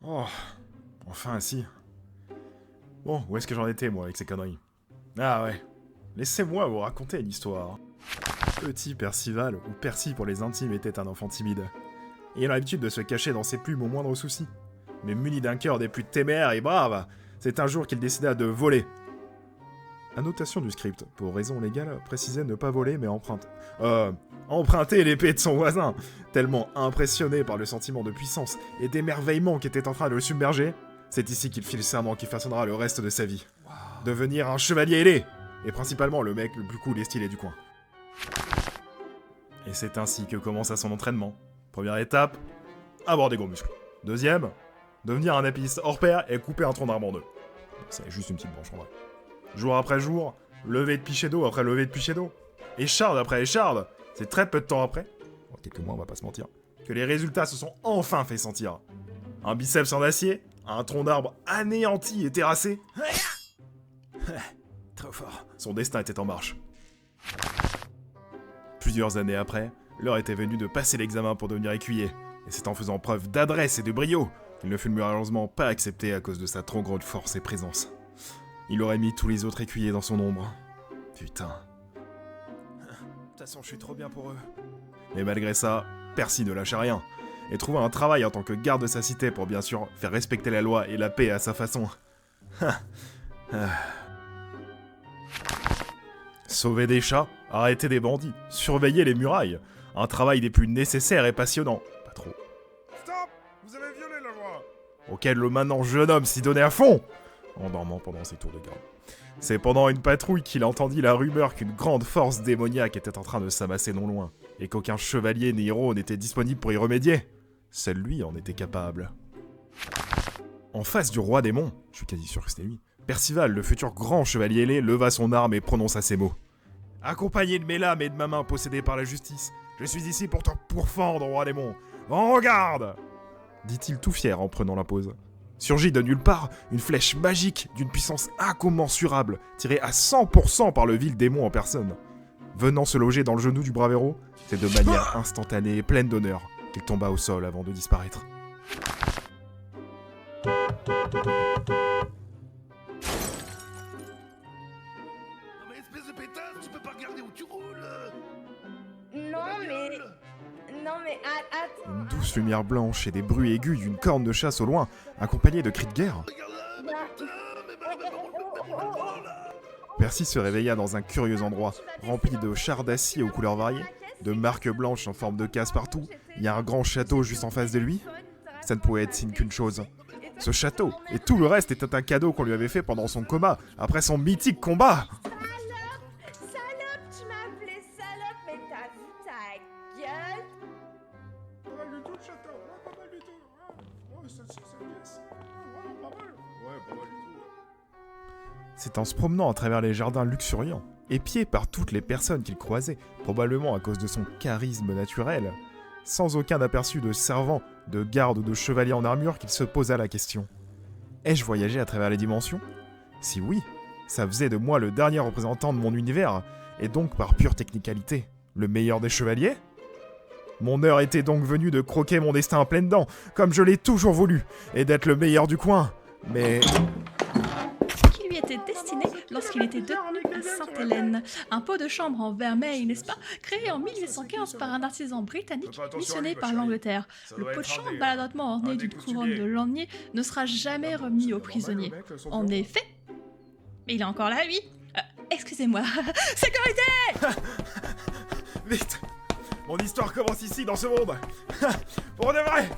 Oh, enfin assis. Bon, où est-ce que j'en étais, moi, avec ces conneries? Ah ouais, laissez-moi vous raconter une histoire. Petit Percival, ou Percy pour les intimes, était un enfant timide. Il a l'habitude de se cacher dans ses plumes au moindre souci. Mais muni d'un cœur des plus téméraires et braves, c'est un jour qu'il décida de voler. Annotation du script, pour raison légale, précisait ne pas voler mais emprunter l'épée de son voisin. Tellement impressionné par le sentiment de puissance et d'émerveillement qui était en train de le submerger, c'est ici qu'il fit le serment qui façonnera le reste de sa vie. Devenir un chevalier ailé, et principalement le mec le plus cool et stylé du coin. Et c'est ainsi que commença son entraînement. Première étape, avoir des gros muscles. Deuxième, devenir un épéiste hors pair et couper un tronc d'arbre en deux. C'est juste une petite branche en vrai. Jour après jour, lever de pichet d'eau après lever de pichet d'eau. Écharde après écharde, c'est très peu de temps après, quelques mois on va pas se mentir, que les résultats se sont enfin fait sentir. Un biceps en acier, un tronc d'arbre anéanti et terrassé. Trop fort. Son destin était en marche. Plusieurs années après, l'heure était venue de passer l'examen pour devenir écuyer, et c'est en faisant preuve d'adresse et de brio qu'il ne fut malheureusement pas accepté à cause de sa trop grande force et présence. Il aurait mis tous les autres écuyers dans son ombre. Putain. De toute façon, je suis trop bien pour eux. Mais malgré ça, Percy ne lâcha rien, et trouva un travail en tant que garde de sa cité pour bien sûr faire respecter la loi et la paix à sa façon. Sauver des chats, arrêter des bandits, surveiller les murailles. Un travail des plus nécessaires et passionnants. Pas trop. Stop! Vous avez violé la loi! Auquel le maintenant jeune homme s'y donnait à fond! En dormant pendant ses tours de garde. C'est pendant une patrouille qu'il entendit la rumeur qu'une grande force démoniaque était en train de s'amasser non loin, et qu'aucun chevalier ni héros n'était disponible pour y remédier. Seul lui en était capable. En face du roi démon, je suis quasi sûr que c'était lui, Percival, le futur grand chevalier ailé, leva son arme et prononça ces mots. Accompagné de mes lames et de ma main possédée par la justice, je suis ici pour te pourfendre, roi démon. En garde! Dit-il tout fier en prenant la pose. Surgit de nulle part une flèche magique d'une puissance incommensurable, tirée à 100% par le vil démon en personne. Venant se loger dans le genou du brave héros, c'est de manière instantanée et pleine d'honneur qu'il tomba au sol avant de disparaître. Mais espèce de pétasse, tu peux pas regarder où tu roules. Non mais attends. Une douce lumière blanche et des bruits aigus d'une corne de chasse au loin, accompagnés de cris de guerre. Regarde là, putain, Percy se réveilla dans un curieux endroit, rempli de chars d'acier aux couleurs variées, de marques blanches en forme de casse partout. Il y a un grand château juste en face de lui. Ça ne pouvait être signe qu'une chose. Ce château et tout le reste était un cadeau qu'on lui avait fait pendant son coma, après son mythique combat. Salope, tu m'as appelé salope, mais t'as vu ta gueule? Pas mal du tout le château, pas mal du tout. C'est vraiment pas mal. Ouais, pas mal du tout. C'est en se promenant à travers les jardins luxuriants, épié par toutes les personnes qu'il croisait, probablement à cause de son charisme naturel, sans aucun aperçu de servant, de garde ou de chevalier en armure qu'il se posa la question. Ai-je voyagé à travers les dimensions? Si oui, ça faisait de moi le dernier représentant de mon univers, et donc par pure technicalité, le meilleur des chevaliers? Mon heure était donc venue de croquer mon destin à pleines dents, comme je l'ai toujours voulu, et d'être le meilleur du coin. Mais... qui lui était destiné lorsqu'il était détenu à Sainte-Hélène. Un pot de chambre en vermeil, n'est-ce pas? Créé en 1815 par un artisan britannique missionné par l'Angleterre. Le pot de chambre maladroitement orné d'une couronne de lanier ne sera jamais remis aux prisonniers. En effet... Mais il est encore là, lui. Excusez-moi. Sécurité! Vite! Mon histoire commence ici, dans ce monde. Pour de vrai.